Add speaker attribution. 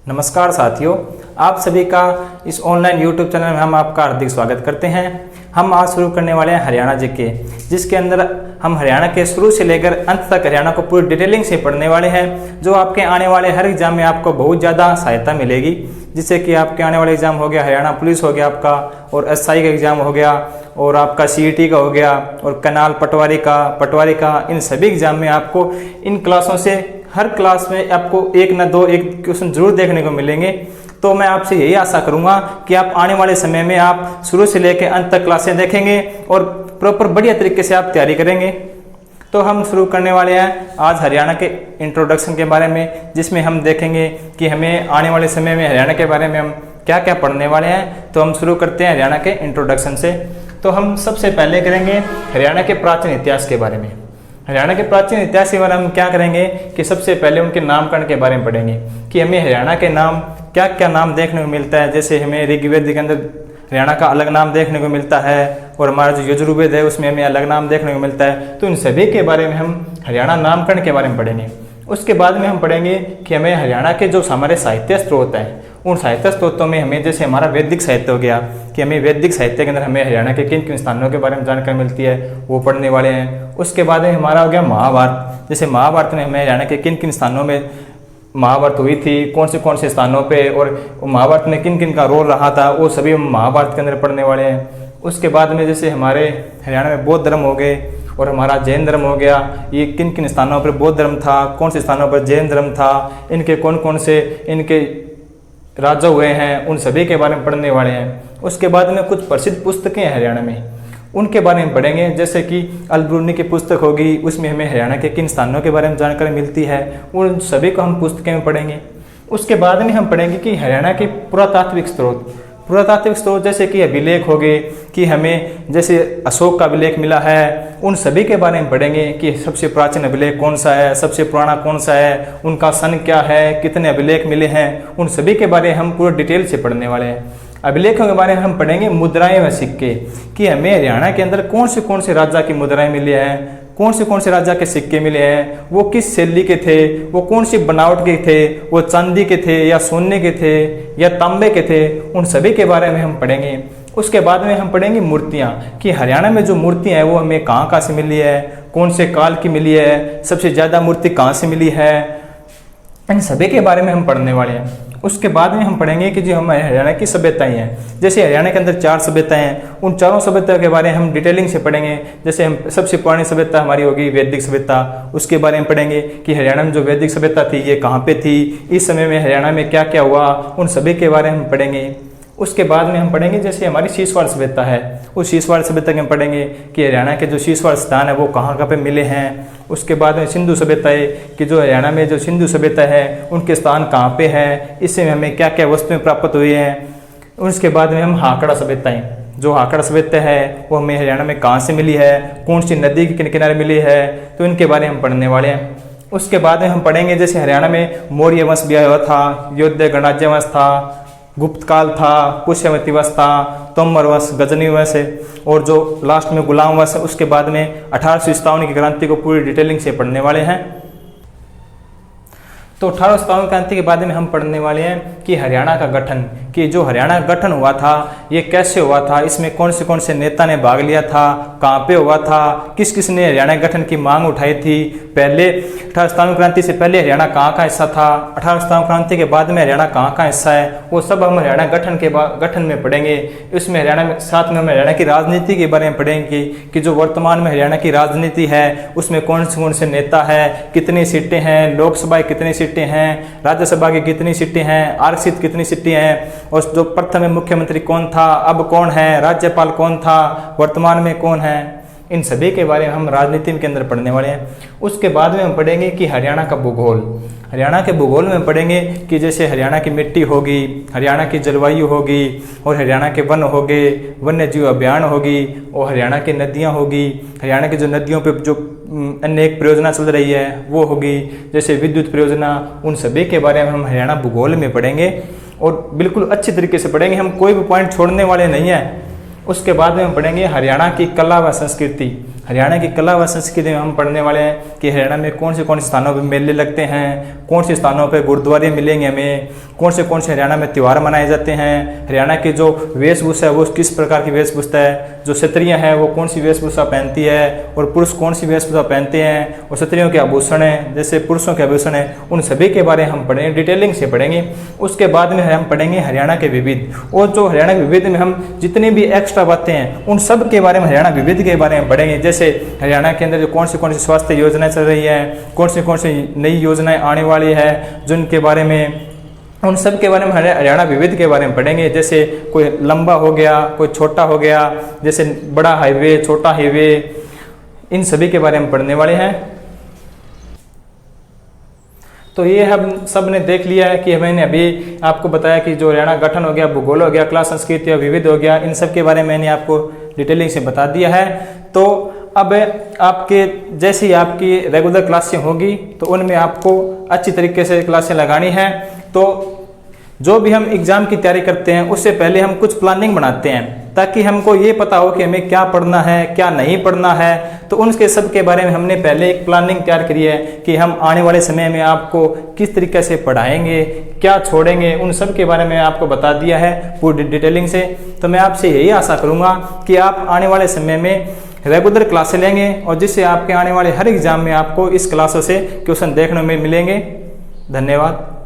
Speaker 1: नमस्कार साथियों, आप सभी का इस ऑनलाइन यूट्यूब चैनल में हम आपका हार्दिक स्वागत करते हैं। हम आज शुरू करने वाले हैं हरियाणा जीके, जिसके अंदर हम हरियाणा के शुरू से लेकर अंत तक हरियाणा को पूरी डिटेलिंग से पढ़ने वाले हैं, जो आपके आने वाले हर एग्जाम में आपको बहुत ज़्यादा सहायता मिलेगी। जिससे कि आपके आने वाले एग्जाम हो गया हरियाणा पुलिस हो गया आपका, और एसआई का एग्जाम हो गया, और आपका सीईटी का हो गया, और कनाल पटवारी का इन सभी एग्जाम में आपको इन क्लासों से हर क्लास में आपको एक क्वेश्चन जरूर देखने को मिलेंगे। तो मैं आपसे यही आशा करूंगा कि आप आने वाले समय में आप शुरू से लेकर अंत तक क्लासें देखेंगे और प्रॉपर बढ़िया तरीके से आप तैयारी करेंगे। तो हम शुरू करने वाले हैं आज हरियाणा के इंट्रोडक्शन के बारे में, जिसमें हम देखेंगे कि हमें आने वाले समय में हरियाणा के बारे में हम क्या क्या पढ़ने वाले हैं। तो हम शुरू करते हैं हरियाणा के इंट्रोडक्शन से। तो हम सबसे पहले करेंगे हरियाणा के प्राचीन इतिहास के बारे में। हरियाणा के प्राचीन इतिहास के बारे में हम क्या करेंगे कि सबसे पहले उनके नामकरण के बारे में पढ़ेंगे कि हमें हरियाणा के नाम क्या क्या नाम देखने को मिलता है। जैसे हमें ऋग्वेद के अंदर हरियाणा का अलग नाम देखने को मिलता है, और हमारा जो यजुर्वेद है उसमें हमें अलग नाम देखने को मिलता है। तो इन सभी के बारे में हम हरियाणा नामकरण के बारे में पढ़ेंगे। उसके बाद में हम पढ़ेंगे कि हमें हरियाणा के जो हमारे साहित्य स्रोत हैं, उन साहित्य स्रोतों में हमें जैसे हमारा वैदिक साहित्य हो गया कि हमें वैदिक साहित्य के अंदर हमें हरियाणा के किन किन स्थानों के बारे में जानकारी मिलती है, वो पढ़ने वाले हैं। उसके बाद में हमारा हो गया महाभारत। जैसे महाभारत में हमें हरियाणा के किन किन स्थानों में महाभारत हुई थी, कौन से स्थानों पे, और महाभारत में किन किन का रोल रहा था, वो सभी हम महाभारत के अंदर पढ़ने वाले हैं। उसके बाद में जैसे हमारे हरियाणा में बौद्ध धर्म हो गए और हमारा जैन धर्म हो गया, ये किन किन स्थानों पर बौद्ध धर्म था, कौन से स्थानों पर जैन धर्म था, इनके कौन कौन से इनके राजा हुए हैं, उन सभी के बारे में पढ़ने वाले हैं। उसके बाद में कुछ प्रसिद्ध पुस्तकें हैं हरियाणा में, उनके बारे में पढ़ेंगे। जैसे कि अलबरूनी की पुस्तक होगी, उसमें हमें हरियाणा के किन स्थानों के बारे में जानकारी मिलती है, उन सभी को हम पुस्तकें में पढ़ेंगे। उसके बाद में हम पढ़ेंगे कि हरियाणा के पुरातात्विक स्रोत जैसे कि अभिलेख हो गए कि हमें जैसे अशोक का अभिलेख मिला है, उन सभी के बारे में पढ़ेंगे कि सबसे प्राचीन अभिलेख कौन सा है, सबसे पुराना कौन सा है, उनका सन क्या है, कितने अभिलेख मिले हैं, उन सभी के बारे में हम पूरे डिटेल से पढ़ने वाले हैं। अभिलेखों के बारे में हम पढ़ेंगे मुद्राएं व सिक्के कि हमें हरियाणा के अंदर कौन से राजा की मुद्राएं मिली हैं, कौन से राजा के सिक्के मिले हैं, वो किस शैली के थे, वो कौन सी बनावट के थे, वो चांदी के थे या सोने के थे या तांबे के थे, उन सभी के बारे में हम पढ़ेंगे। उसके बाद में हम पढ़ेंगे मूर्तियाँ कि हरियाणा में जो मूर्तियाँ हैं वो हमें कहाँ से मिली है, कौन से काल की मिली है, सबसे ज़्यादा मूर्ति कहाँ से मिली है, इन सभी के बारे में हम पढ़ने वाले हैं। उसके बाद में हम पढ़ेंगे कि जो हमारे हरियाणा की सभ्यताएं हैं, जैसे हरियाणा के अंदर 4 सभ्यताएं हैं, उन चारों सभ्यताओं के बारे में हम डिटेलिंग से पढ़ेंगे। जैसे हम सबसे पुरानी सभ्यता हमारी होगी वैदिक सभ्यता, उसके बारे में पढ़ेंगे कि हरियाणा में जो वैदिक सभ्यता थी ये कहाँ पे थी, इस समय में हरियाणा में क्या क्या हुआ, उन सभी के बारे में हम पढ़ेंगे। उसके बाद में हम पढ़ेंगे जैसे हमारी शीशवाड़ सभ्यता है, उस शीशवाड़ सभ्यता के हम पढ़ेंगे कि हरियाणा के जो शीशवाड़ स्थान है वो कहाँ पे मिले हैं। उसके बाद में सिंधु सभ्यता है कि जो हरियाणा में जो सिंधु सभ्यता है उनके स्थान कहाँ पे हैं, इससे हमें क्या क्या वस्तुएं प्राप्त हुई हैं। उसके बाद में हम हाकड़ा सभ्यताएं, जो हाकड़ा सभ्यता है वो हमें हरियाणा में कहाँ से मिली है, कौन सी नदी के किनारे मिली है, तो इनके बारे में हम पढ़ने वाले हैं। उसके बाद में हम पढ़ेंगे जैसे हरियाणा में मौर्य वंश भी आया हुआ था, योध्या गणराज्य वंश था, गुप्त काल था, पुष्यवती वंश था, तोमर वंश, गजनी वंश है, और जो लास्ट में गुलाम वंश है। उसके बाद में 1857 की क्रांति को पूरी डिटेलिंग से पढ़ने वाले हैं। तो 1857 क्रांति के बाद में हम पढ़ने वाले हैं कि हरियाणा का गठन, कि जो हरियाणा का गठन हुआ था ये कैसे हुआ था, इसमें कौन से नेता ने भाग लिया था, कहाँ पे हुआ था, किस किस ने हरियाणा गठन की मांग उठाई थी, पहले 1857 क्रांति से पहले हरियाणा कहाँ का हिस्सा था, 1857 क्रांति के बाद में हरियाणा कहाँ का हिस्सा है, वो सब हम हरियाणा गठन में पढ़ेंगे। इसमें हरियाणा में साथ में हम हरियाणा की राजनीति के बारे में पढ़ेंगे कि जो वर्तमान में हरियाणा की राजनीति है उसमें कौन से नेता है, कितनी सीटें हैं, लोकसभा कितनी सीटें हैं, राज्यसभा की कितनी सीटें हैं, आरक्षित कितनी सीटें हैं, और जो प्रथम मुख्यमंत्री कौन था, अब कौन है, राज्यपाल कौन था, वर्तमान में कौन है, इन सभी के बारे में हम राजनीति के अंदर पढ़ने वाले हैं। उसके बाद में हम पढ़ेंगे कि हरियाणा का भूगोल, हरियाणा के भूगोल में पढ़ेंगे कि जैसे हरियाणा की मिट्टी होगी, हरियाणा की जलवायु होगी, और हरियाणा के वन हो गए, वन्य जीव अभियान होगी, और हरियाणा की नदियाँ होगी, हरियाणा की जो नदियों पे जो अनेक परियोजना चल रही है वो होगी, जैसे विद्युत परियोजना, उन सभी के बारे में हम हरियाणा भूगोल में पढ़ेंगे और बिल्कुल अच्छी तरीके से पढ़ेंगे, हम कोई भी पॉइंट छोड़ने वाले नहीं हैं। उसके बाद में हम पढ़ेंगे हरियाणा की कला व संस्कृति, हरियाणा की कला व संस्कृति में हम पढ़ने वाले हैं कि हरियाणा में कौन से स्थानों पर मेले लगते हैं, कौन से स्थानों पर गुरुद्वारे मिलेंगे हमें, कौन से हरियाणा में त्यौहार मनाए जाते हैं, हरियाणा की जो वेशभूषा है वो किस प्रकार की वेशभूषा है, जो क्षत्रिय हैं वो कौन सी वेशभूषा पहनती है और पुरुष कौन सी वेशभूषा पहनते हैं, और क्षत्रियों के आभूषण हैं जैसे पुरुषों के आभूषण हैं, उन सभी के बारे में हम पढ़ेंगे, डिटेलिंग से पढ़ेंगे। उसके बाद में हम पढ़ेंगे हरियाणा के विविध, और जो हरियाणा के विविध में हम जितनी भी एक्स्ट्रा बातें हैं उन सब के बारे में, हरियाणा विविध के बारे में पढ़ेंगे। जैसे हरियाणा के अंदर जो कौन सी स्वास्थ्य योजनाएं चल रही है, कौन सी नई योजनाएं आने वाली है, जिनके बारे में, उन सब के बारे में हरियाणा विविध के बारे में पढ़ेंगे। जैसे कोई लंबा हो गया, कोई छोटा हो गया, जैसे बड़ा हाईवे, छोटा हाईवे, इन सभी के बारे में पढ़ने वाले हैं। तो ये हम सब ने देख लिया है कि मैंने अभी आपको बताया कि जो हरियाणा गठन हो गया, भूगोल हो गया, कला संस्कृति और विविध हो गया, इन सब के बारे में मैंने आपको डिटेलिंग से बता दिया है। तो अब आपके जैसे ही आपकी रेगुलर क्लासें होगी तो उनमें आपको अच्छी तरीके से क्लासें लगानी है। तो जो भी हम एग्ज़ाम की तैयारी करते हैं उससे पहले हम कुछ प्लानिंग बनाते हैं ताकि हमको ये पता हो कि हमें क्या पढ़ना है, क्या नहीं पढ़ना है। तो उनके सब के बारे में हमने पहले एक प्लानिंग तैयार करी है कि हम आने वाले समय में आपको किस तरीके से पढ़ाएंगे, क्या छोड़ेंगे, उन सब के बारे में आपको बता दिया है पूरी डिटेलिंग से। तो मैं आपसे यही आशा करूँगा कि आप आने वाले समय में रेगुलर क्लासें लेंगे और जिससे आपके आने वाले हर एग्ज़ाम में आपको इस क्लासों से क्वेश्चन देखने में मिलेंगे। धन्यवाद।